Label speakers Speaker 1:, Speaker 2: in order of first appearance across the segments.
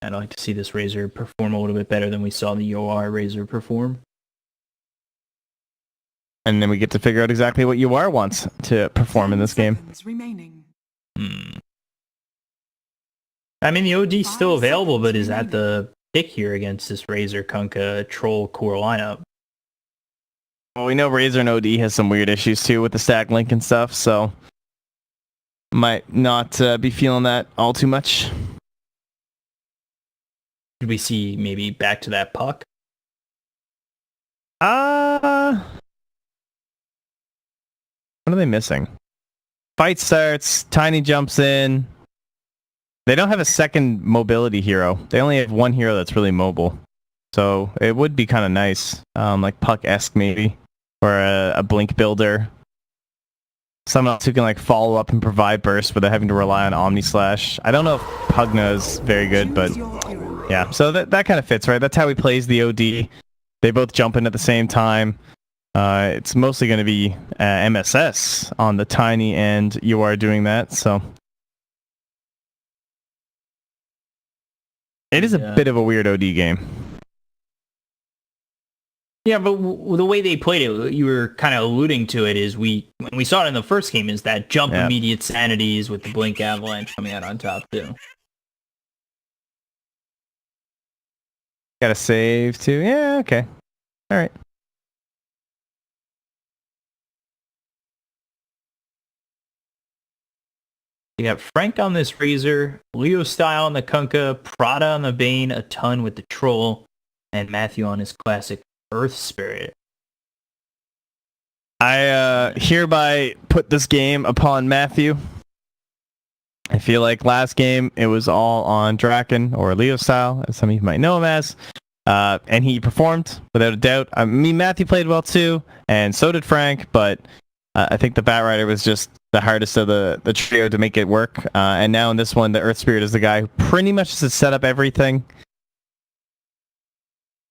Speaker 1: I'd like to see this Razor perform a little bit better than we saw the UR Razor perform.
Speaker 2: And then we get to figure out exactly what UR wants to perform in this game.
Speaker 1: I mean, the OD's still available, but is that the pick here against this Razor, Kunkka, Troll core lineup?
Speaker 2: Well, we know Razor and OD has some weird issues too with the stack link and stuff, so might not be feeling that all too much.
Speaker 1: Could we see maybe back to that puck?
Speaker 2: What are they missing? Fight starts, Tiny jumps in. They don't have a second mobility hero. They only have one hero that's really mobile. So it would be kind of nice. Like Puck-esque maybe. Or a Blink builder. Someone else who can like follow up and provide burst without having to rely on Omni Slash. I don't know if Pugna is very good, but yeah. So that kind of fits, right? That's how he plays the OD. They both jump in at the same time. It's mostly going to be MSS on the Tiny, and you are doing that, so it is a bit of a weird OD game.
Speaker 1: Yeah, but the way they played it, you were kind of alluding to it, is when we saw it in the first game, is that jump immediate sanities with the Blink Avalanche coming out on top too.
Speaker 2: Got to save too. Yeah, okay. All right.
Speaker 1: You got Frank on this Razor, Leo Style on the Kunkka, Prada on the Bane, a ton with the Troll, and Matthew on his classic Earth Spirit.
Speaker 2: I hereby put this game upon Matthew. I feel like last game it was all on Draken, or Leo Style, as some of you might know him as. And he performed, without a doubt. I mean, Matthew played well too, and so did Frank, but I think the Batrider was just the hardest of the trio to make it work. And now in this one, the Earth Spirit is the guy who pretty much has to set up everything.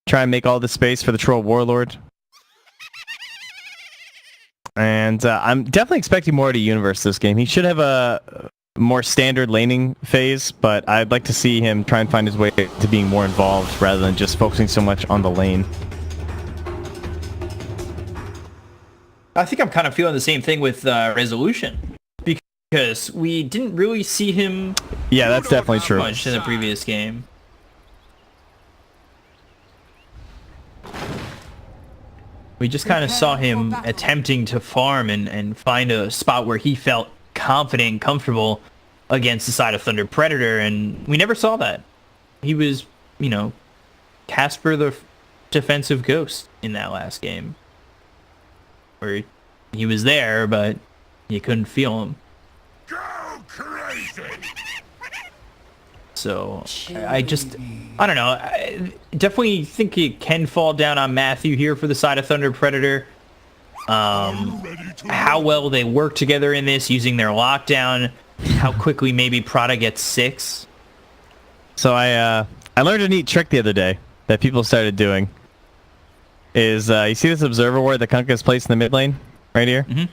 Speaker 2: Try and make all the space for the Troll Warlord. And I'm definitely expecting more to Universe this game. He should have a more standard laning phase, but I'd like to see him try and find his way to being more involved rather than just focusing so much on the lane.
Speaker 1: I think I'm kind of feeling the same thing with Resolution, because we didn't really see him.
Speaker 2: Yeah, that's definitely true.
Speaker 1: Much in the previous game. We just kind of saw him attempting to farm and find a spot where he felt confident and comfortable against the side of Thunder Predator, and we never saw that. He was, Casper the defensive ghost in that last game, where he was there, but you couldn't feel him.
Speaker 3: Go crazy!
Speaker 1: So I don't know. I definitely think it can fall down on Matthew here for the side of Thunder Predator. How well they work together in this, using their lockdown, how quickly maybe Prada gets 6.
Speaker 2: So I learned a neat trick the other day that people started doing. Is you see this observer ward that Kunkka is placed in the mid lane right here? Mm-hmm.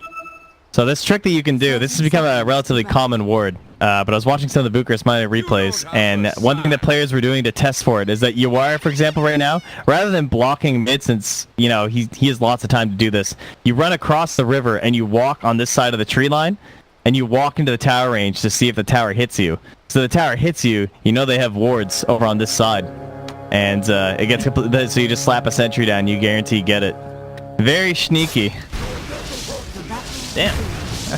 Speaker 2: So this trick that you can do, this has become a relatively common ward, but I was watching some of the Bucharest Minor replays, and one thing that players were doing to test for it is that Yawar, for example, right now, rather than blocking mid, since he has lots of time to do this, you run across the river and you walk on this side of the tree line, and you walk into the tower range to see if the tower hits you. So the tower hits you, they have wards over on this side, and it gets so you just slap a sentry down, you guarantee get it. Very sneaky.
Speaker 1: Damn.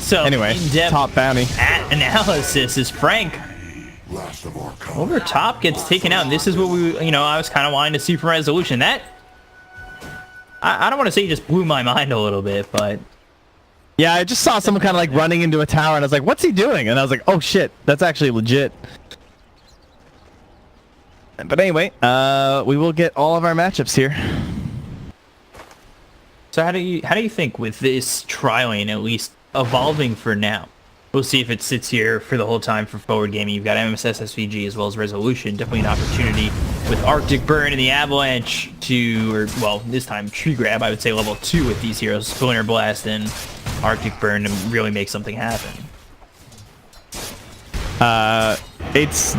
Speaker 1: So
Speaker 2: anyway, top bounty.
Speaker 1: Analysis is Frank over top gets taken out, and this is what I was kind of wanting to see from Resolution. That I don't want to say just blew my mind a little bit, but
Speaker 2: yeah, I just saw someone kind of like running into a tower, and I was like, "What's he doing?" And I was like, "Oh shit, that's actually legit." But anyway, we will get all of our matchups here.
Speaker 1: So how do you think with this trialing at least evolving for now? We'll see if it sits here for the whole time for forward gaming. You've got MSS SVG as well as Resolution. Definitely an opportunity with Arctic Burn and the Avalanche this time Tree Grab, I would say level 2 with these heroes. Splinter Blast and Arctic Burn to really make something happen.
Speaker 2: It's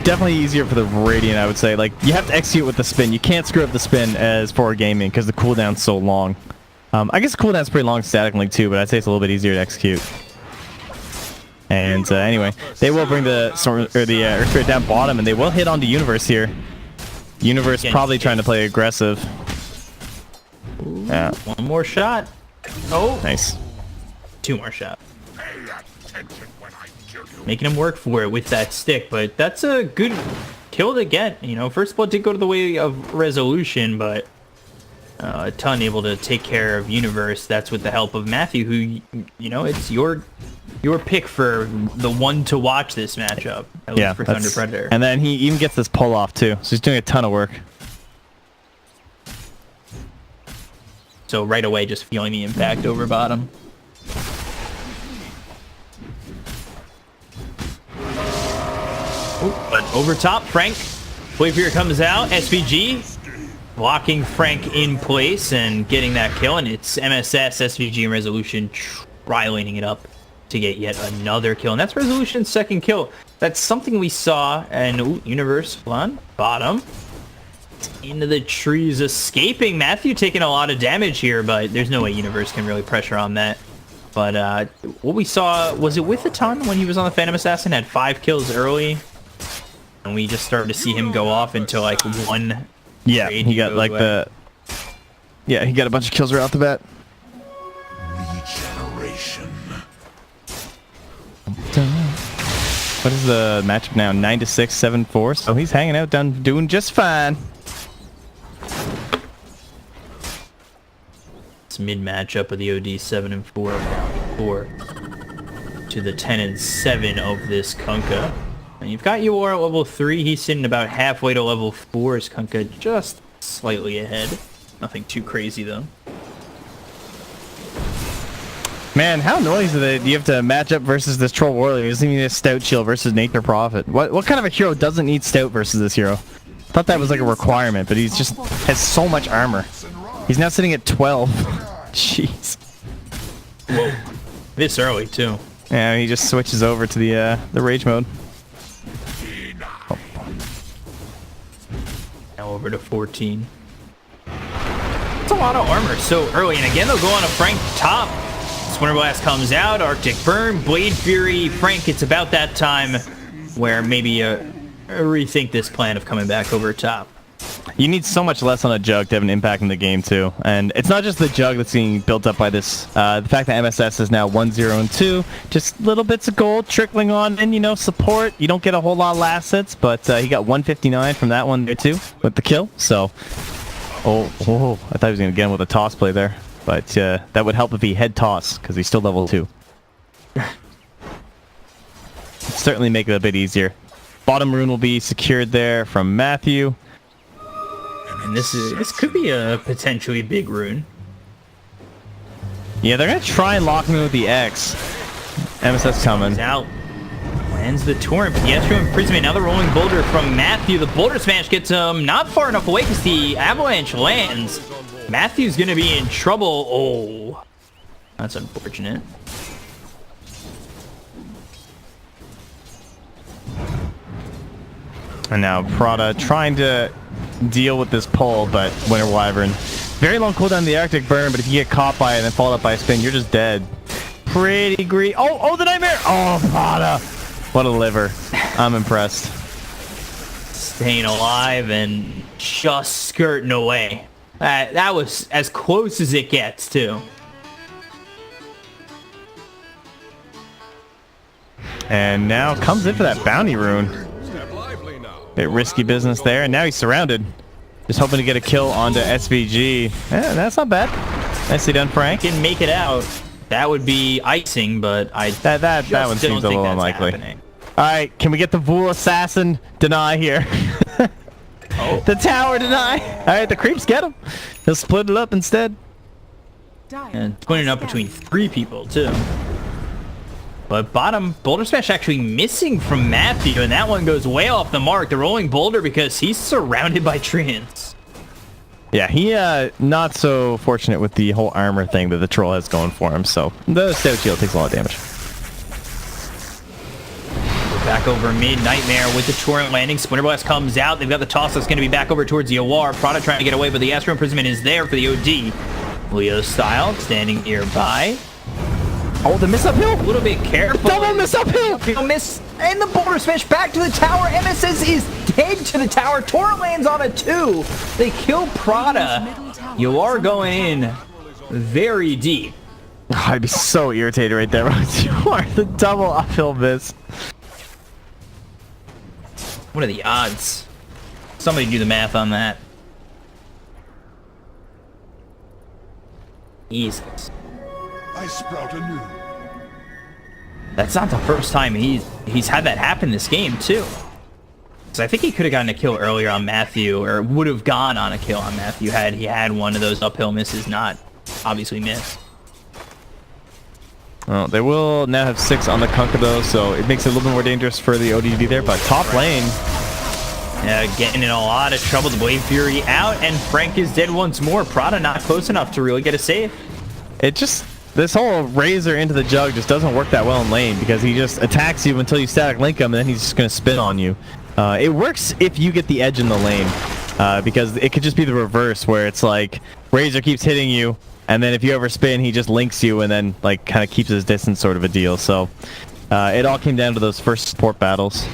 Speaker 2: definitely easier for the Radiant, I would say. Like, you have to execute with the spin. You can't screw up the spin as for gaming because the cooldown's so long. I guess the cooldown's pretty long statically too, but I'd say it's a little bit easier to execute. And anyway, they will bring the Earth Spirit down bottom, and they will hit onto Universe here. Universe probably trying to play aggressive. Yeah.
Speaker 1: One more shot. Oh.
Speaker 2: Nice.
Speaker 1: Two more shots.
Speaker 3: Pay attention when I kill you.
Speaker 1: Making him work for it with that stick, but that's a good kill to get. You know, First Blood did go to the way of Resolution, but a ton able to take care of Universe. That's with the help of Matthew, who, you know, it's your pick for the one to watch this matchup. At least for Thunder Predator.
Speaker 2: And then he even gets this pull off too, so he's doing a ton of work.
Speaker 1: So right away, just feeling the impact over bottom. Ooh, but over top, Frank. Flavier comes out. SVG blocking Frank in place and getting that kill. And it's MSS, SVG, and Resolution tri-laning it up to get yet another kill. And that's Resolution's second kill. That's something we saw. And Universe on bottom. Into the trees, escaping. Matthew taking a lot of damage here, but there's no way Universe can really pressure on that. But what we saw, was it with the ton when he was on the Phantom Assassin, had 5 kills early, and we just started to see him go off into like one.
Speaker 2: Yeah, he got like away. He got a bunch of kills right off the bat.
Speaker 3: Regeneration.
Speaker 2: What is the matchup now? 9-6, 7-4. So he's hanging out, doing just fine.
Speaker 1: Mid matchup of the OD 7-4 4 to the 10-7 of this Kunkka. And you've got UR at level 3. He's sitting about halfway to level 4. Is Kunkka just slightly ahead. Nothing too crazy though.
Speaker 2: Man, how annoying is it that you have to match up versus this Troll Warrior? He doesn't even need a Stout Shield versus Nature Prophet. What kind of a hero doesn't need Stout versus this hero? Thought that was like a requirement, but he's just has so much armor. He's now sitting at 12. Jeez.
Speaker 1: Whoa. This early too.
Speaker 2: Yeah, he just switches over to the rage mode.
Speaker 1: Oh. Now over to 14. That's a lot of armor so early, and again they'll go on a Frank top. Splinter Blast comes out, Arctic Burn, Blade Fury, Frank. It's about that time where maybe rethink this plan of coming back over top.
Speaker 2: You need so much less on a jug to have an impact in the game too, and it's not just the jug that's being built up by this. The fact that MSS is now 1-0-2, just little bits of gold trickling on, and you know, support. You don't get a whole lot of last hits, but he got 159 from that one there too with the kill. So, oh, I thought he was gonna get him with a toss play there, but that would help if he head toss because he's still level 2. Certainly make it a bit easier. Bottom rune will be secured there from Matthew.
Speaker 1: And this could be a potentially big rune.
Speaker 2: Yeah, they're gonna try and lock me with the X. MSS coming.
Speaker 1: He's out. Lands the torrent. Pietro imprisonment. Now the rolling boulder from Matthew. The boulder smash gets him not far enough away because the avalanche lands. Matthew's gonna be in trouble. Oh, that's unfortunate.
Speaker 2: And now Prada trying to deal with this pull, but Winter Wyvern. Very long cooldown on the Arctic Burn, but if you get caught by it and then followed up by a spin, you're just dead. Pretty green. Oh, the Nightmare! Oh, Prada! What a liver. I'm impressed.
Speaker 1: Staying alive and just skirting away. That was as close as it gets, too.
Speaker 2: And now comes in for that bounty rune. Bit risky business there, and now he's surrounded. Just hoping to get a kill onto SVG. Yeah, that's not bad. Nicely done, Frank.
Speaker 1: Can make it out. That would be icing, but
Speaker 2: that one seems a little unlikely. All right, can we get the Vool Assassin deny here?
Speaker 1: Oh.
Speaker 2: The tower deny. All right, the creeps get him. He'll split it up instead.
Speaker 1: And splitting it up between 3 people too. But bottom, Boulder Smash actually missing from Matthew, and that one goes way off the mark. The rolling boulder because he's surrounded by treants.
Speaker 2: Yeah, he not so fortunate with the whole armor thing that the troll has going for him, so the Stout Shield takes a lot of damage.
Speaker 1: We're back back over mid. Nightmare with the torrent landing. Splinter Blast comes out. They've got the toss that's going to be back over towards the OR. Prada trying to get away, but the Astro Imprisonment is there for the OD. Leo Style standing nearby. Oh, the miss uphill. A little bit careful.
Speaker 2: Double miss uphill.
Speaker 1: Miss and the boulder smash back to the tower. MSS is dead to the tower. Torrent lands on a 2. They kill Prada. You are going in very deep.
Speaker 2: I'd be so irritated right there. You are the double uphill miss.
Speaker 1: What are the odds? Somebody do the math on that. Jesus.
Speaker 3: I sprout anew.
Speaker 1: That's not the first time he's had that happen this game too. So I think he could have gotten a kill earlier on Matthew, or would have gone on a kill on Matthew had he had one of those uphill misses not obviously missed.
Speaker 2: Well, they will now have 6 on the Kunkka though, so it makes it a little bit more dangerous for the OD to be there. But top lane,
Speaker 1: getting in a lot of trouble. The Blade Fury out, and Frank is dead once more. Prada not close enough to really get a save.
Speaker 2: This whole Razor into the jug just doesn't work that well in lane, because he just attacks you until you static link him, and then he's just going to spin on you. It works if you get the edge in the lane, because it could just be the reverse, where it's like Razor keeps hitting you, and then if you ever spin, he just links you and then like kind of keeps his distance, sort of a deal. So it all came down to those first support battles.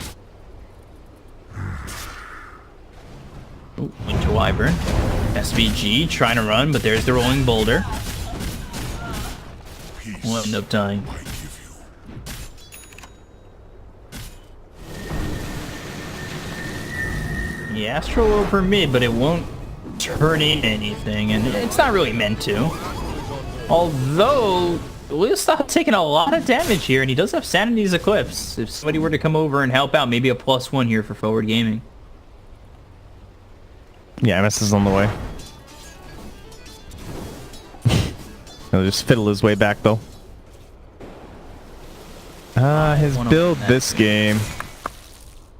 Speaker 1: Ooh, into Wyvern. SVG trying to run, but there's the rolling boulder. Will end up dying. The Astro over mid, but it won't turn into anything, and it's not really meant to. Although, we'll stop taking a lot of damage here, and he does have Sanity's Eclipse. If somebody were to come over and help out, maybe a +1 here for forward gaming.
Speaker 2: Yeah, MS is on the way. He'll just fiddle his way back though. His build this game.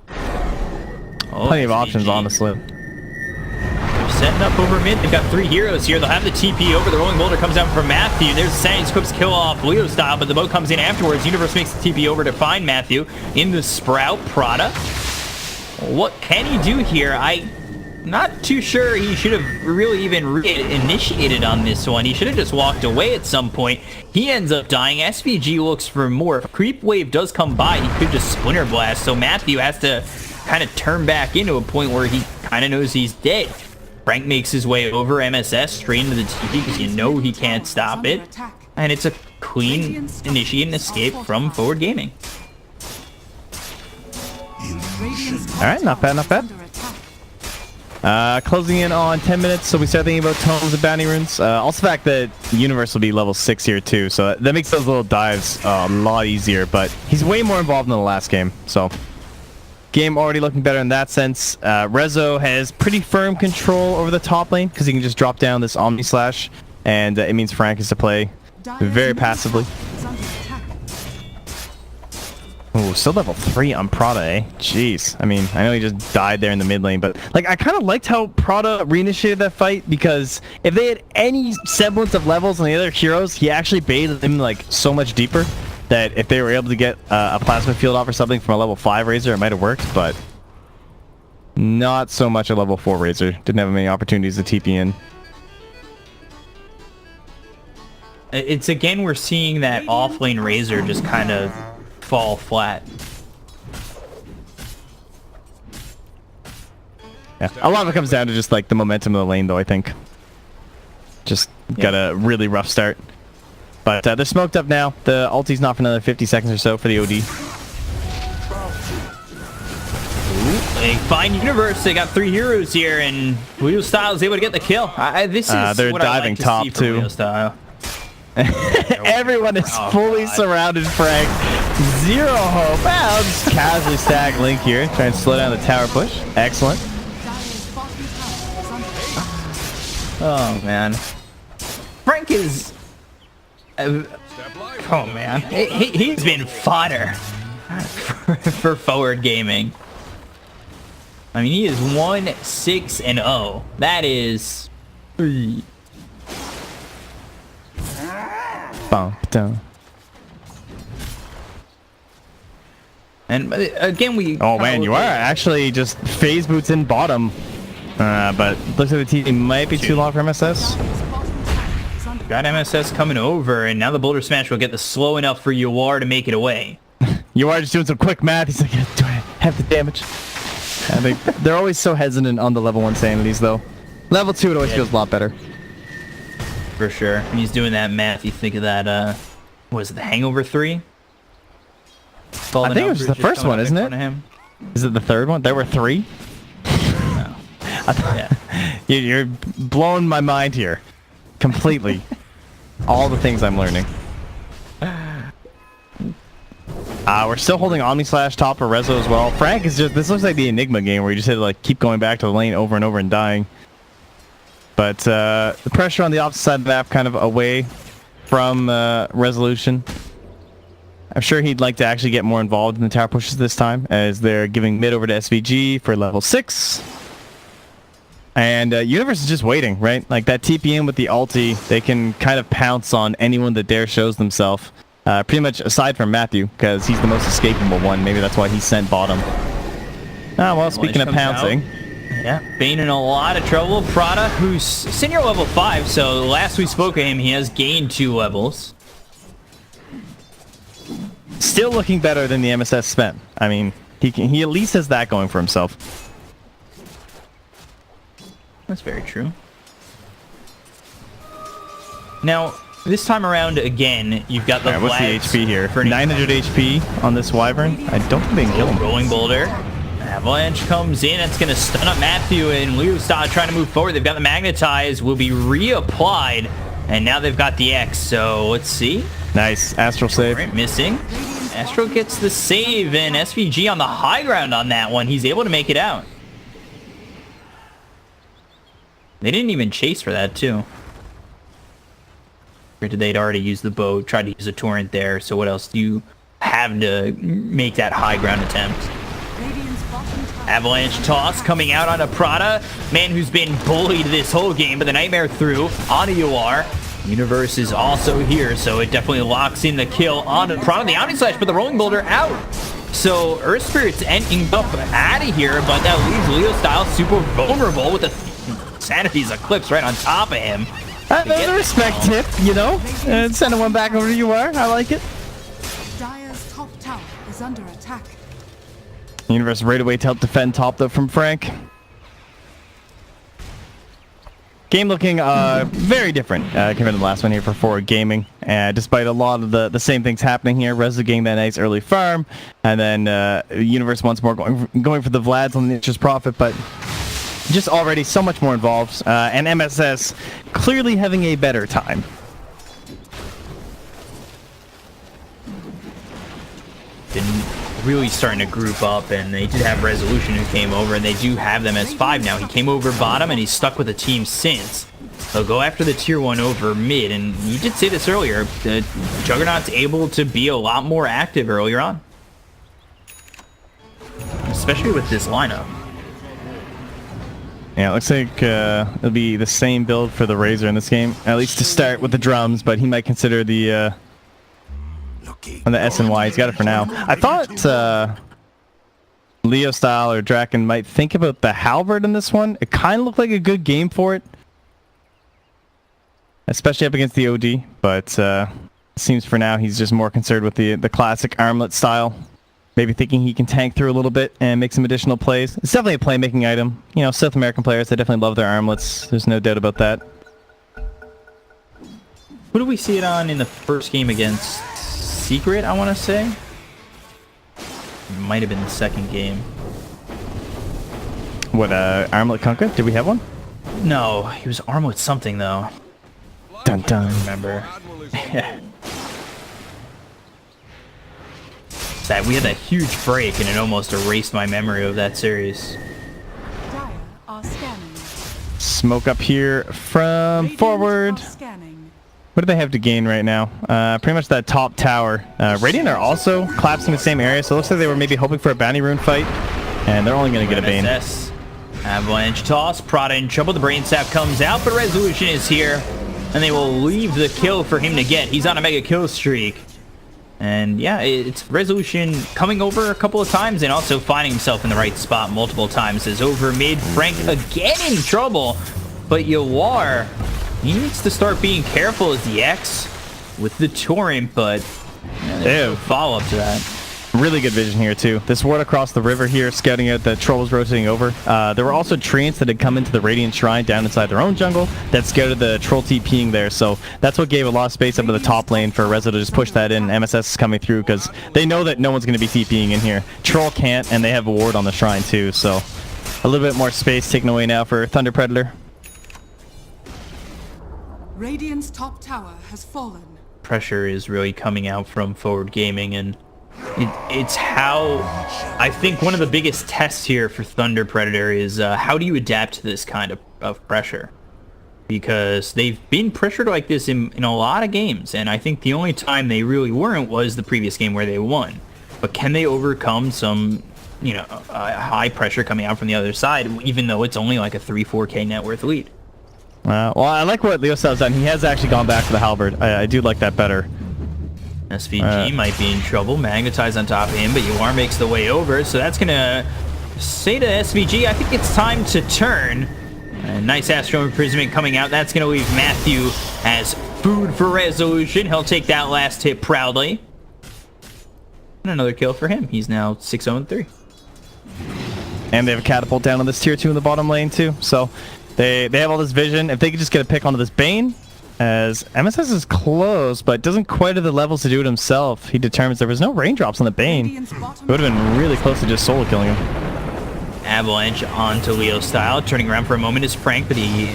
Speaker 2: Plenty of options, honestly.
Speaker 1: They're setting up over mid. They've got 3 heroes here. They'll have the TP over. The rolling boulder comes down from Matthew. There's Sandy's Quips kill off Leo style, but the boat comes in afterwards. Universe makes the TP over to find Matthew in the Sprout. Prada. What can he do here? I'm not too sure he should have really even initiated on this one. He should have just walked away at some point. He ends up dying. SVG looks for more. If Creep Wave does come by, he could just Splinter Blast. So Matthew has to kind of turn back into a point where he kind of knows he's dead. Frank makes his way over MSS straight into the TP because you know he can't stop it. And it's a clean initiate and escape from forward gaming.
Speaker 2: Alright, not bad, not bad. Closing in on 10 minutes, so we start thinking about tomes and bounty runes. Also the fact that Universe will be level 6 here too, so that makes those little dives a lot easier, but he's way more involved in the last game, so game already looking better in that sense. Rezo has pretty firm control over the top lane, because he can just drop down this Omni Slash, and it means Frank is to play very passively. Ooh, still level 3 on Prada, eh? Jeez. I mean, I know he just died there in the mid lane, but like I kind of liked how Prada reinitiated that fight, because if they had any semblance of levels on the other heroes, he actually baited them like so much deeper that if they were able to get a plasma field off or something from a level 5 Razor, it might have worked, but not so much a level 4 Razor. Didn't have many opportunities to TP in.
Speaker 1: It's again, we're seeing that offlane Razor just kind of fall flat.
Speaker 2: Yeah, a lot of it comes down to just like the momentum of the lane though, I think. Just got a really rough start. But they're smoked up now. The ulti's not for another 50 seconds or so for the OD.
Speaker 1: Ooh, they find Universe. They got 3 heroes here, and Leo Style is able to get the kill. This is
Speaker 2: they're
Speaker 1: what
Speaker 2: diving
Speaker 1: I like to
Speaker 2: top
Speaker 1: see from
Speaker 2: too.
Speaker 1: Leo Style.
Speaker 2: Everyone is fully surrounded, Frank. Zero hope. Well, just casually stag Link here. Try and slow down the tower push. Excellent.
Speaker 1: Oh, man. Frank is... oh, man. He's been fodder for forward gaming. I mean, he is 1-6-0. That is... And again, we...
Speaker 2: Oh man, you are actually just phase boots in bottom. But looks like the TP might be too long for MSS.
Speaker 1: Got MSS coming over, and now the Boulder Smash will get the slow enough for Yuar to make it away.
Speaker 2: You are just doing some quick math. He's like, do I have the damage? They're always so hesitant on the level 1 sanities, though. Level 2, it always feels a lot better.
Speaker 1: For sure. When he's doing that math, you think of that, what is it, the Hangover 3?
Speaker 2: I think it was the first one, isn't it? Is it the third one? There were 3?
Speaker 1: No. Yeah.
Speaker 2: You're blowing my mind here. Completely. All the things I'm learning. We're still holding Omni Slash top for Rezo as well. Frank is just... This looks like the Enigma game where you just had to like keep going back to the lane over and over and dying. But the pressure on the opposite side of the map kind of away from Resolution. I'm sure he'd like to actually get more involved in the tower pushes this time, as they're giving mid over to SVG for level 6. And Universe is just waiting, right? Like that TP in with the ulti, they can kind of pounce on anyone that dare shows themselves. Pretty much aside from Matthew, because he's the most escapable one. Maybe that's why he's sent bottom. Well, speaking of pouncing.
Speaker 1: Yeah, Bane in a lot of trouble. Prada, who's senior level 5, so last we spoke of him, he has gained 2 levels.
Speaker 2: Still looking better than the MSS spent. I mean, he at least has that going for himself.
Speaker 1: That's very true. Now, this time around again, you've got the
Speaker 2: Alright, what's the HP here?
Speaker 1: For
Speaker 2: 900 HP on this Wyvern. I don't think they can kill him.
Speaker 1: Rolling Boulder. Avalanche comes in. That's going to stun up Matthew, and Leostar trying to move forward. They've got the Magnetize. Will be reapplied, and now they've got the X. So let's see.
Speaker 2: Nice. Astral save.
Speaker 1: Right, missing. Astral gets the save, and SVG on the high ground on that one. He's able to make it out. They didn't even chase for that, too. Granted, they'd already used the bow, tried to use a torrent there, so what else do you have to make that high ground attempt? Avalanche toss coming out on a Prada. Man who's been bullied this whole game, but the Nightmare through on a UR. Universe is also here, so it definitely locks in the kill on a Prada. The Omni Slash, but the Rolling Boulder out. So Earth Spirit's ending up out of here, but that leaves Leo Style super vulnerable with the Sanity's Eclipse right on top of him.
Speaker 2: There's a respect tip, you know? Sending one back over to UR. I like it.
Speaker 4: Dire's top tower is under attack.
Speaker 2: Universe right away to help defend top, though, from Frank. Game looking very different compared to the last one here for Forward Gaming. Despite a lot of the same things happening here. Rezo getting that nice early farm. And then Universe once more going for the Vlads on the interest profit, but just already so much more involved. And MSS clearly having a better time.
Speaker 1: Been really starting to group up, and they did have Resolution who came over, and they do have them as 5 now. He came over bottom, and he's stuck with the team since. They'll go after the tier 1 over mid, and you did say this earlier, the Juggernaut's able to be a lot more active earlier on. Especially with this lineup.
Speaker 2: Yeah, it looks like it'll be the same build for the Razor in this game, at least to start with the drums, but he might consider the on the SNY. He's got it for now. I thought Leo Style or Draken might think about the Halberd in this one. It kind of looked like a good game for it, especially up against the OD, but it seems for now he's just more concerned with the classic armlet style. Maybe thinking he can tank through a little bit and make some additional plays. It's definitely a playmaking item. You know, South American players, they definitely love their armlets. There's no doubt about that.
Speaker 1: Who did we see it on in the first game against Secret, I want to say? It might have been the second game.
Speaker 2: What, Armlet Kunkka? Did we have one?
Speaker 1: No, he was armed with something, though.
Speaker 2: Dun dun.
Speaker 1: I remember. Yeah. Sad, we had that huge break, and it almost erased my memory of that series.
Speaker 4: Dire are scanning.
Speaker 2: Smoke up here from forward. What do they have to gain right now? Pretty much that top tower. Radiant are also collapsing the same area, so it looks like they were maybe hoping for a bounty rune fight, and they're only going to get a Bane.
Speaker 1: Avalanche toss, Prada in trouble, the Brain Sap comes out, but Resolution is here, and they will leave the kill for him to get. He's on a mega kill streak. And yeah, it's Resolution coming over a couple of times and also finding himself in the right spot multiple times. As over mid, Frank again in trouble. But Yawar, he needs to start being careful as the X with the Torrent, but follow-up to that.
Speaker 2: Really good vision here too. This ward across the river here, scouting out that Troll was rotating over. There were also treants that had come into the Radiant Shrine down inside their own jungle that scouted the Troll TPing there. So that's what gave a lot of space up to the top lane for Rezo to just push that in. MSS is coming through because they know that no one's going to be TPing in here. Troll can't, and they have a ward on the Shrine too. So a little bit more space taken away now for Thunder Predator.
Speaker 4: Radiant's top tower has fallen.
Speaker 1: Pressure is really coming out from Forward Gaming, and it's how I think one of the biggest tests here for Thunder Predator is how do you adapt to this kind of pressure, because they've been pressured like this in a lot of games, and I think the only time they really weren't was the previous game where they won. But can they overcome some high pressure coming out from the other side, even though it's only like a 3-4k net worth lead?
Speaker 2: Well, I like what Leo Styles done. He has actually gone back to the halberd. I do like that better.
Speaker 1: SVG might be in trouble. Magnetize on top of him, but Yawar makes the way over. So that's going to say to SVG, I think it's time to turn. Nice Astral Imprisonment coming out. That's going to leave Matthew as food for Resolution. He'll take that last hit proudly. And another kill for him. He's now 6-0-3.
Speaker 2: And they have a catapult down on this tier 2 in the bottom lane too. So they have all this vision. If they could just get a pick onto this Bane, as MSS is close, but doesn't quite have the levels to do it himself. He determines there was no raindrops on the Bane. It would have been really close to just solo killing him.
Speaker 1: Avalanche onto Leo Style. Turning around for a moment is Frank, but the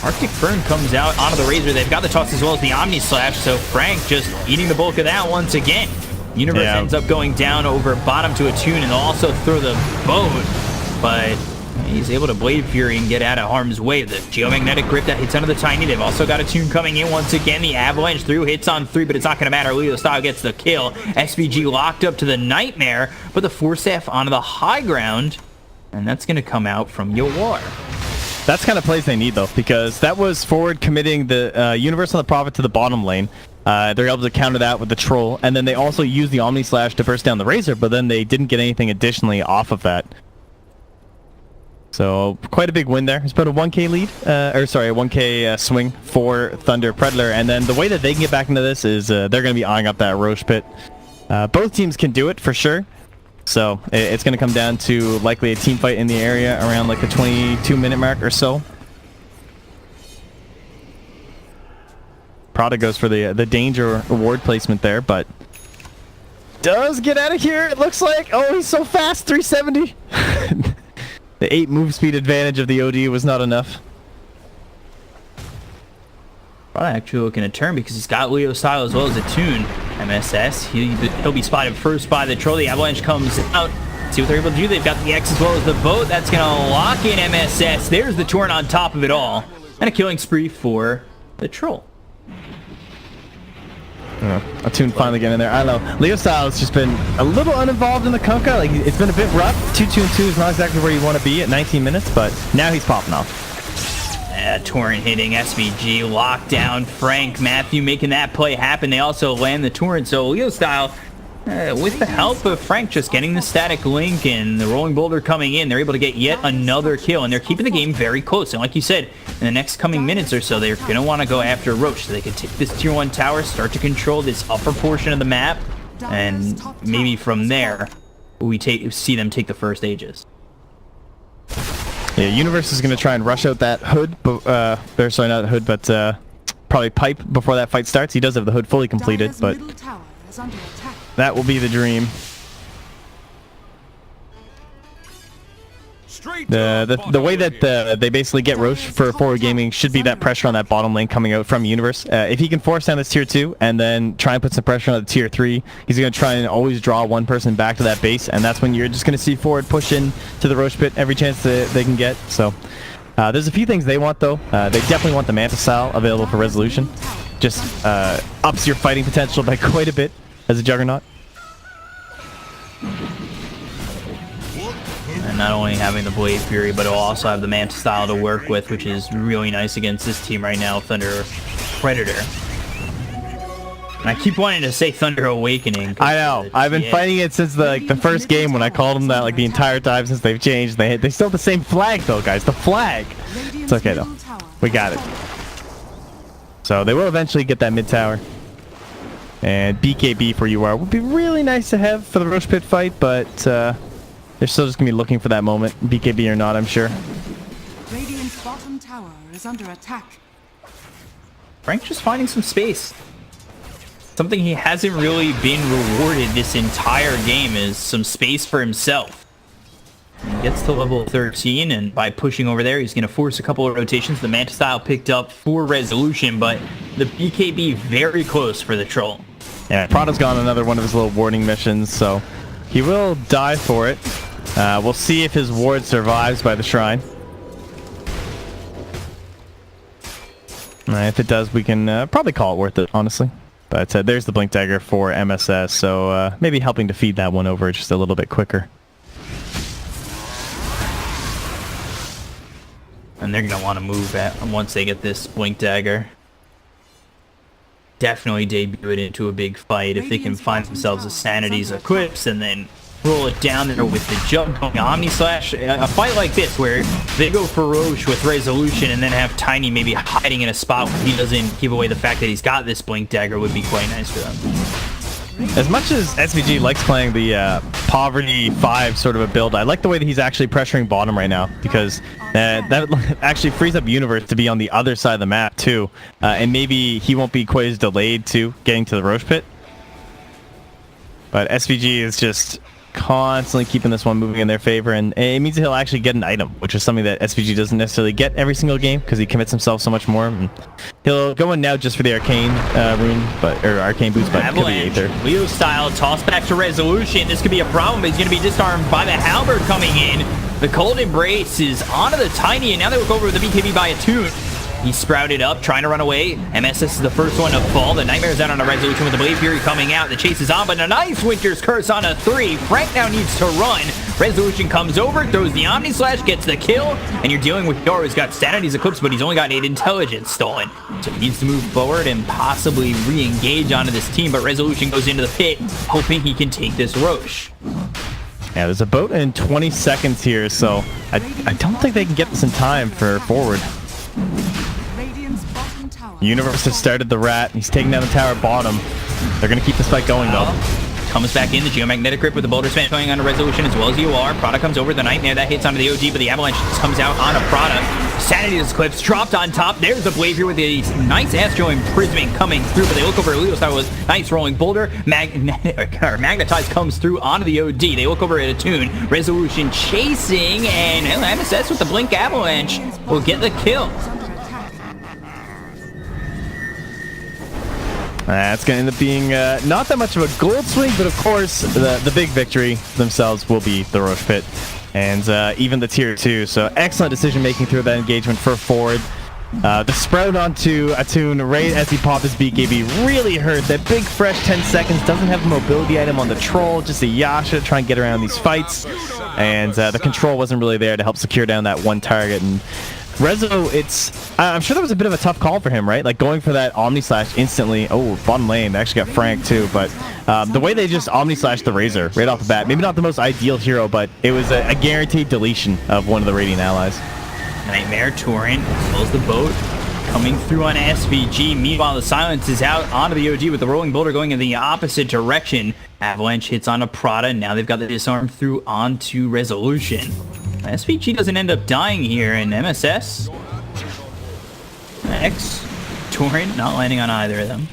Speaker 1: Arctic Burn comes out onto the Razor. They've got the toss as well as the Omni Slash, so Frank just eating the bulk of that once again. Universe ends up going down over bottom to a Tune, and they'll also throw the boat, but he's able to Blade Fury and get out of harm's way. The Geomagnetic Grip that hits under the Tiny. They've also got a Tune coming in once again. The Avalanche through hits on 3, but it's not going to matter. Leo Style gets the kill. SVG locked up to the Nightmare, but the Force F onto the high ground, and that's going to come out from Yawar.
Speaker 2: That's kind of plays they need, though, because that was forward committing the Universe on the Prophet to the bottom lane. They're able to counter that with the Troll, and then they also used the Omni Slash to burst down the Razor, but then they didn't get anything additionally off of that. So quite a big win there. It's about a 1k lead, a 1k swing for Thunder Predator. And then the way that they can get back into this is they're going to be eyeing up that Roche pit. Both teams can do it for sure. So it's going to come down to likely a team fight in the area around like the 22-minute mark or so. Prada goes for the danger award placement there, but does get out of here. It looks like. Oh, he's so fast. 370. The 8 move speed advantage of the OD was not enough.
Speaker 1: Probably actually looking to turn because he's got Leo Style as well as a Tune. MSS, he'll be spotted first by the Troll. The Avalanche comes out. See what they're able to do. They've got the X as well as the boat. That's going to lock in MSS. There's the Torrent on top of it all. And a killing spree for the Troll.
Speaker 2: A Tune finally getting in there. I don't know. Leo Style has just been a little uninvolved in the Kunkka. Like, it's been a bit rough. 2-2-2 is not exactly where you want to be at 19 minutes, but now he's popping off.
Speaker 1: Torrent hitting SVG. Lockdown. Frank, Matthew making that play happen. They also land the Torrent. So Leo Style, with the help of Frank just getting the static link and the rolling boulder coming in, they're able to get yet another kill, and they're keeping the game very close. And like you said, in the next coming minutes or so, they're going to want to go after Roche so they can take this tier 1 tower, start to control this upper portion of the map, and maybe from there we see them take the first Aegis.
Speaker 2: Yeah, Universe is going to try and rush out that hood, sorry, not hood, but probably pipe before that fight starts. He does have the hood fully completed, but that will be the dream. The way that they basically get Roche for forward gaming should be that pressure on that bottom lane coming out from Universe. If he can force down this tier 2 and then try and put some pressure on the tier 3, he's going to try and always draw one person back to that base, and that's when you're just going to see forward push in to the Roche pit every chance that they can get. So there's a few things they want, though. They definitely want the Manta Style available for Resolution. Just ups your fighting potential by quite a bit as a Juggernaut.
Speaker 1: And not only having the Blade Fury, but it'll also have the Manta Style to work with, which is really nice against this team right now, Thunder Predator. And I keep wanting to say Thunder Awakening.
Speaker 2: I know. I've been fighting it since the first game when I called them that the entire time since they've changed. They still have the same flag though, guys. The flag. It's okay though. We got it. So they will eventually get that mid tower. And BKB for UR would be really nice to have for the Roche Pit fight, but they're still just gonna be looking for that moment, BKB or not, I'm sure.
Speaker 4: Radiant's bottom tower is under attack.
Speaker 1: Frank's just finding some space. Something he hasn't really been rewarded this entire game is some space for himself. He gets to level 13, and by pushing over there, he's going to force a couple of rotations. The Manta Style picked up for Resolution, but the BKB very close for the Troll.
Speaker 2: Yeah, Prada's gone another one of his little warding missions, so he will die for it. We'll see if his ward survives by the shrine. If it does, we can probably call it worth it, honestly. But there's the Blink Dagger for MSS, so maybe helping to feed that one over just a little bit quicker.
Speaker 1: And they're going to want to move once they get this Blink Dagger. Definitely debut it into a big fight if they can find themselves a Sanity's Eclipse and then roll it down there with the jump going Omni Slash. A fight like this where they go for Roche with Resolution and then have Tiny maybe hiding in a spot where he doesn't give away the fact that he's got this Blink Dagger would be quite nice for them.
Speaker 2: As much as SVG likes playing the Poverty 5 sort of a build, I like the way that he's actually pressuring bottom right now, because that actually frees up Universe to be on the other side of the map too, and maybe he won't be quite as delayed to getting to the Roche Pit. But SVG is just constantly keeping this one moving in their favor, and it means that he'll actually get an item, which is something that SVG doesn't necessarily get every single game because he commits himself so much more. And he'll go in now just for the arcane rune, or arcane boost, but
Speaker 1: Avalanche,
Speaker 2: could be Aether.
Speaker 1: Leo style, toss back to Resolution. This could be a problem, but he's going to be disarmed by the Halberd coming in. The Cold Embrace is onto the Tiny, and now they look over with the BKB by a tune. He sprouted up, trying to run away. MSS is the first one to fall. The Nightmare's out on a Resolution with the Blade Fury coming out. The chase is on, but a nice Winter's Curse on a 3. Frank now needs to run. Resolution comes over, throws the Omni Slash, gets the kill, and you're dealing with Yor, who's got Sanity's Eclipse, but he's only got 8 Intelligence stolen. So he needs to move forward and possibly re-engage onto this team, but Resolution goes into the pit, hoping he can take this Roche.
Speaker 2: Yeah, there's a boat in 20 seconds here, so I don't think they can get this in time for forward. Universe has started the rat. He's taking down the tower bottom. They're going to keep this fight going, though.
Speaker 1: Comes back in, the Geomagnetic Grip with the Boulder Smash going on a Resolution as well as UR. Prada comes over, the Nightmare, that hits onto the OG, but the Avalanche comes out on a Prada. Sanity's Eclipse dropped on top. There's the Blade here with a nice Astro Imprisonment coming through, but they look over at Leo's Tower was nice rolling Boulder. Magnetize comes through onto the OD. They look over at Attune. Resolution chasing, and MSS with the Blink Avalanche will get the kill.
Speaker 2: It's going to end up being not that much of a gold swing, but of course, the big victory themselves will be the Roche Pit and even the Tier 2. So excellent decision-making through that engagement for forward. The sprout onto Attune right as he popped his BKB really hurt. That big fresh 10 seconds doesn't have a mobility item on the Troll, just a Yasha to try and get around these fights. And the control wasn't really there to help secure down that one target. And Rezo, I'm sure that was a bit of a tough call for him, right? Like going for that Omni Slash instantly. Oh, bottom lane, they actually got Frank too, but the way they just Omni Slash the Razor right off the bat, maybe not the most ideal hero, but it was a guaranteed deletion of one of the Radiant allies.
Speaker 1: Nightmare Torrent, as well as the boat coming through on SVG. Meanwhile, the Silence is out onto the OG with the Rolling Boulder going in the opposite direction. Avalanche hits onto Prada, and now they've got the Disarm through onto Resolution. SVG doesn't end up dying here, and MSS, X, Torrent not landing on either of them.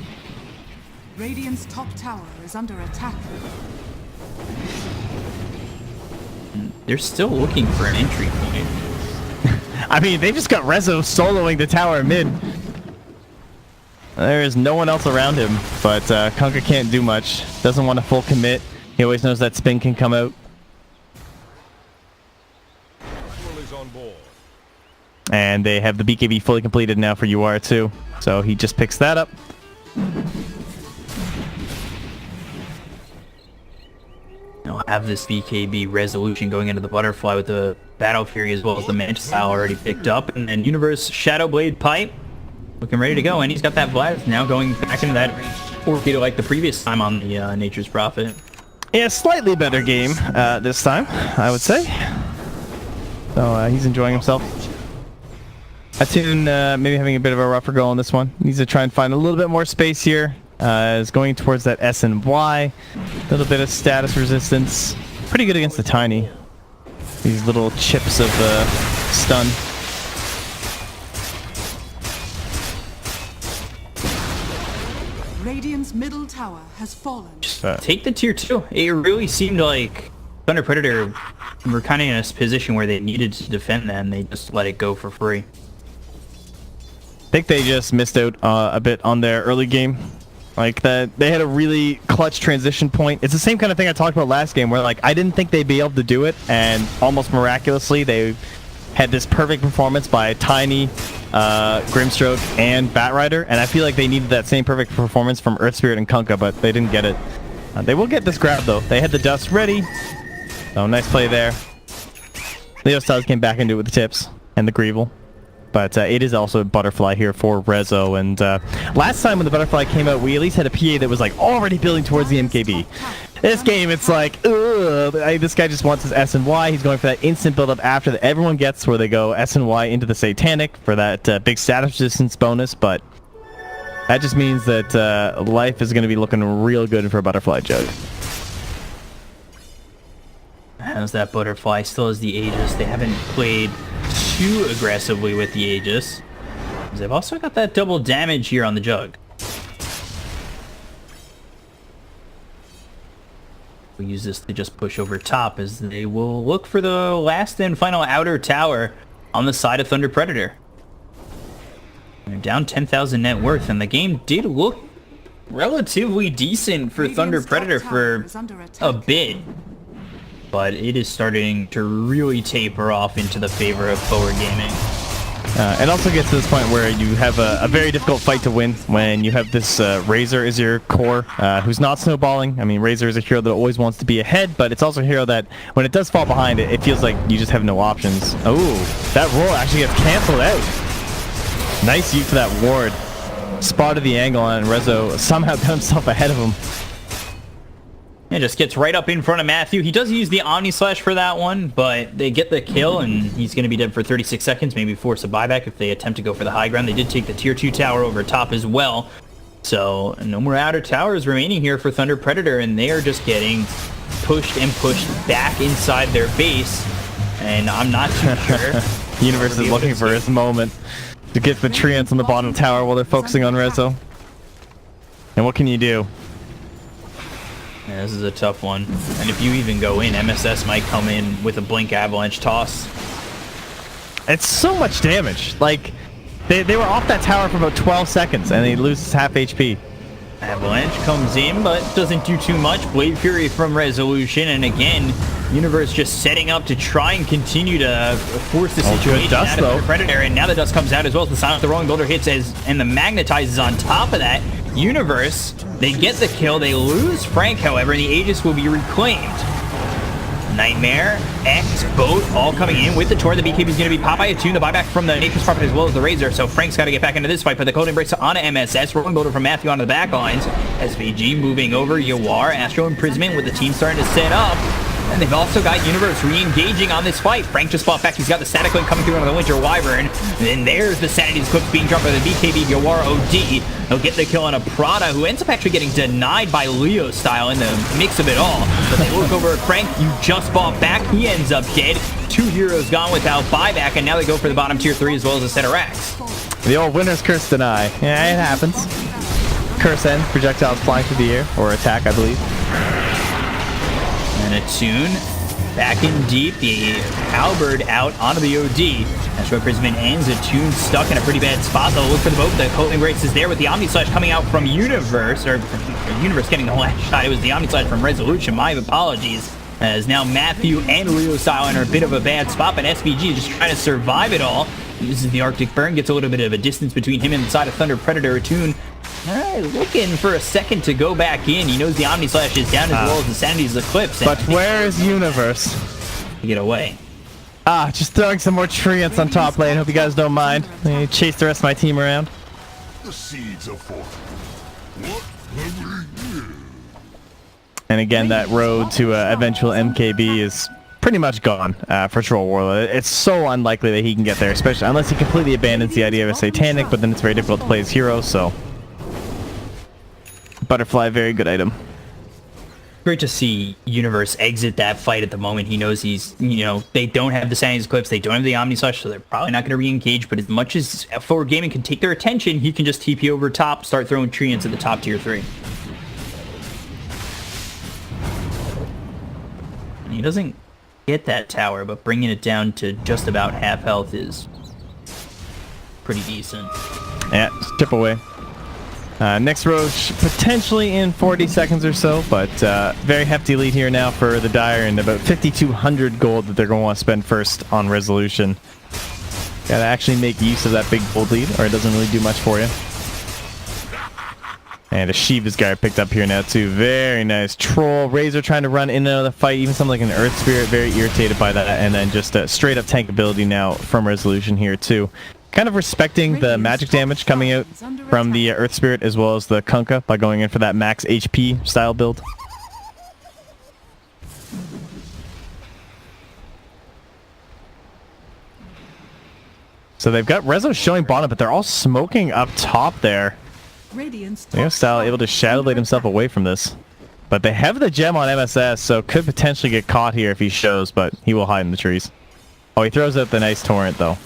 Speaker 4: Radiant's top tower is under attack.
Speaker 1: They're still looking for an entry point.
Speaker 2: I mean, they just got Rezo soloing the tower mid. There is no one else around him, but Kunkka can't do much. Doesn't want to full commit. He always knows that spin can come out. And they have the BKB fully completed now for UR too. So he just picks that up.
Speaker 1: They'll have this BKB Resolution going into the Butterfly with the Battle Fury as well as the Manta Style already picked up. And then Universe Shadow Blade Pipe looking ready to go. And he's got that Vlad now going back into that 4K like the previous time on the Nature's Prophet.
Speaker 2: Yeah, slightly better game this time, I would say. So he's enjoying himself. Attune maybe having a bit of a rougher go on this one. Needs to try and find a little bit more space here. Is going towards that S and Y. A little bit of status resistance. Pretty good against the Tiny. These little chips of stun.
Speaker 4: Radiant's middle tower has fallen.
Speaker 1: Take the tier 2. It really seemed like Thunder Predator were kind of in a position where they needed to defend that, and they just let it go for free.
Speaker 2: I think they just missed out a bit on their early game. Like that, they had a really clutch transition point. It's the same kind of thing I talked about last game, where like I didn't think they'd be able to do it, and almost miraculously they had this perfect performance by Tiny, Grimstroke, and Batrider, and I feel like they needed that same perfect performance from Earth Spirit and Kunkka, but they didn't get it. They will get this grab though. They had the dust ready. Oh, nice play there. Leo Styles came back into it with the tips and the Greevel. But it is also a butterfly here for Rezo, and last time when the butterfly came out, we at least had a PA that was like already building towards the MKB. This game, it's like, ugh, this guy just wants his S and Y. He's going for that instant build up after that everyone gets, where they go S and Y into the Satanic for that big status resistance bonus, but that just means that life is going to be looking real good for a butterfly jug.
Speaker 1: How's that butterfly? Still has the Aegis. They haven't played too aggressively with the Aegis. They've also got that double damage here on the jug. We'll use this to just push over top as they will look for the last and final outer tower on the side of Thunder Predator. They're down 10,000 net worth, and the game did look relatively decent for Thunder Predator for a bit. But it is starting to really taper off into the favor of forward gaming.
Speaker 2: It also gets to this point where you have a very difficult fight to win when you have this Razor as your core, who's not snowballing. I mean, Razor is a hero that always wants to be ahead, but it's also a hero that, when it does fall behind, it feels like you just have no options. Oh, that roll actually gets canceled out. Nice use of that ward. Spotted the angle on it, and Rezo somehow got himself ahead of him.
Speaker 1: It just gets right up in front of Matthew. He does use the Omni Slash for that one, but they get the kill, and he's going to be dead for 36 seconds, maybe force a buyback if they attempt to go for the high ground. They did take the tier 2 tower over top as well. So no more outer towers remaining here for Thunder Predator, and they are just getting pushed and pushed back inside their base. And I'm not too sure.
Speaker 2: Universe is looking for his moment to get the treants on the bottom tower while they're focusing on Rezo. And what can you do?
Speaker 1: Yeah, this is a tough one. And if you even go in, MSS might come in with a Blink Avalanche toss.
Speaker 2: It's so much damage. Like, they were off that tower for about 12 seconds, and he loses half HP.
Speaker 1: Avalanche comes in, but doesn't do too much. Blade Fury from Resolution, and again, Universe just setting up to try and continue to force the situation out of the Predator. And now the dust comes out as well as the Silence the Rolling Boulder hits and the Magnetizes on top of that. Universe, they get the kill, they lose Frank, however, and the Aegis will be reclaimed. Nightmare, X, both all coming in with the Tor. The BKB is going to be popped by Attune, the buyback from the Nature's Prophet as well as the Razor, so Frank's got to get back into this fight. Put the Cold Embrace onto MSS, Rolling Boulder from Matthew onto the back lines. SVG moving over, Yawar, Astro Imprisonment with the team starting to set up. And they've also got Universe re-engaging on this fight. Frank just fought back. He's got the Static Link coming through on the Winter Wyvern. And there's the Sanity's Clips being dropped by the BKB Yawar OD. He'll get the kill on a Prada, who ends up actually getting denied by Leo Style in the mix of it all. But they look over at Frank. You just fought back. He ends up dead. 2 heroes gone without buyback. And now they go for the bottom tier 3 as well as a set of racks.
Speaker 2: The old winner's curse deny. Yeah, it happens. Curse end. Projectiles flying through the air. Or attack, I believe.
Speaker 1: And Attune back in deep, the Halberd out onto the OD. Astro Imprisonment ends, Attune stuck in a pretty bad spot. They'll look for the boat. The Cold Embrace is there with the Omni Slash coming out from Universe, or Universe getting the last shot. It was the Omni Slash from Resolution. My apologies. As now Matthew and Leo Style are in a bit of a bad spot, but SVG is just trying to survive it all. Uses the Arctic Burn, gets a little bit of a distance between him and the side of Thunder Predator. Attune looking for a second to go back in. He knows the Omni Slash is down as well as the Sanity's Eclipse.
Speaker 2: But where is Universe?
Speaker 1: To get away.
Speaker 2: Just throwing some more treants on top lane. Hope you guys don't mind. Chase the rest of my team around.
Speaker 3: The seeds are formed.
Speaker 2: And again, that road to eventual MKB is pretty much gone for Troll Warlord. It's so unlikely that he can get there, especially unless he completely abandons the idea of a Satanic, but then it's very difficult to play his hero, so... Butterfly, very good item.
Speaker 1: Great to see Universe exit that fight at the moment. He knows he's, you know, they don't have the Sandy's Clips, they don't have the Omnislash, so they're probably not going to re-engage, but as much as Forward Gaming can take their attention, he can just TP over top, start throwing treants at the top tier 3. And he doesn't get that tower, but bringing it down to just about half health is pretty decent.
Speaker 2: Yeah, chip away. Next Roche potentially in 40 seconds or so, but very hefty lead here now for the Dire, and about 5,200 gold that they're going to want to spend first on Resolution. Got to actually make use of that big gold lead, or it doesn't really do much for you. And a Shiva's guy picked up here now too. Very nice. Troll, Razor trying to run in and out of the fight, even something like an Earth Spirit, very irritated by that, and then just straight up tank ability now from Resolution here too. Kind of respecting the magic damage coming out from the Earth Spirit as well as the Kunkka by going in for that max HP style build. So they've got Rezo showing bottom, but they're all smoking up top there. Leo Style able to Shadow Blade himself away from this. But they have the gem on MSS, so could potentially get caught here if he shows, but he will hide in the trees. Oh, he throws out the nice torrent though.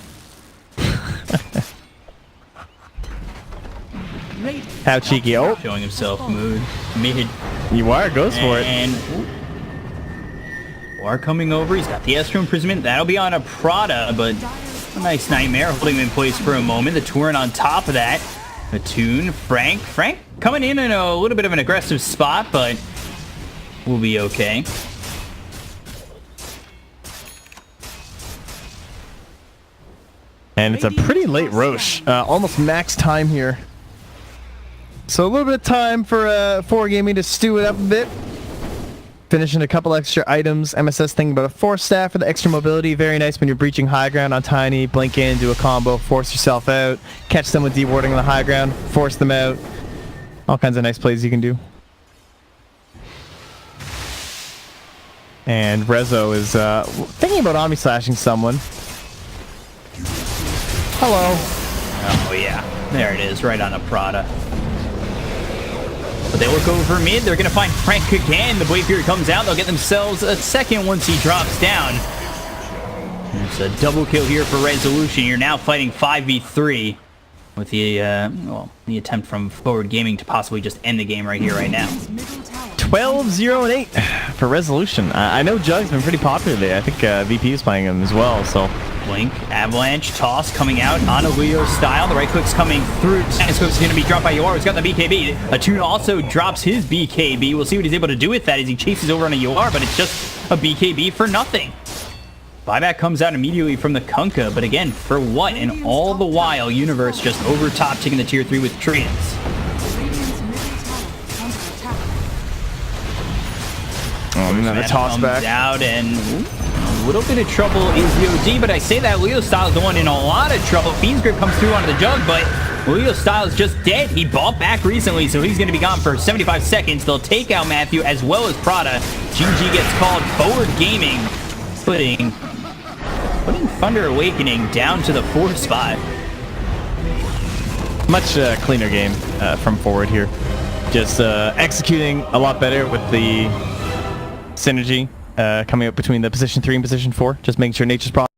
Speaker 2: How cheeky. Oh,
Speaker 1: Showing himself mood. Mid.
Speaker 2: Yuar goes for it.
Speaker 1: And War coming over. He's got the Astro Imprisonment. That'll be on a Prada, but a nice Nightmare holding him in place for a moment. The Torrent on top of that. Attune. Frank coming in a little bit of an aggressive spot, but we'll be okay.
Speaker 2: And it's a pretty late Roche. Almost max time here. So a little bit of time for Forward Gaming to stew it up a bit. Finishing a couple extra items. MSS thinking about a Force Staff for the extra mobility. Very nice when you're breaching high ground on Tiny. Blink in, do a combo, force yourself out. Catch them with dewarding on the high ground. Force them out. All kinds of nice plays you can do. And Rezo is thinking about Omni-slashing someone. Hello.
Speaker 1: Oh yeah, there it is, right on a Prada. But they look over mid, they're going to find Frank again. The Blade Fury comes out, they'll get themselves a second once he drops down. It's a double kill here for Resolution. You're now fighting 5v3 with the, the attempt from Forward Gaming to possibly just end the game right here, right now.
Speaker 2: 12-0-8 for Resolution. I know Jug's been pretty popular today. I think VP is playing him as well, so...
Speaker 1: Blink, Avalanche, Toss coming out on a Leo Style. The right click's coming through. Staniscope's going to be dropped by Yoar, who's got the BKB. Attune also drops his BKB. We'll see what he's able to do with that as he chases over on a Yoar, but it's just a BKB for nothing. Buyback comes out immediately from the Kunkka, but again, for what? And all the while, Universe just over top taking the tier 3 with treants.
Speaker 2: Another toss back.
Speaker 1: Out and a little bit of trouble is OD, but I say that Leo Style is the one in a lot of trouble. Fiend's Grip comes through onto the Jug, but Leo Style is just dead. He bought back recently, so he's going to be gone for 75 seconds. They'll take out Matthew as well as Prada. GG gets called. Forward Gaming putting Thunder Awakening down to the 4th spot.
Speaker 2: Much cleaner game from Forward here. Just executing a lot better with the synergy coming up between the position 3 and position 4. Just making sure nature's problem.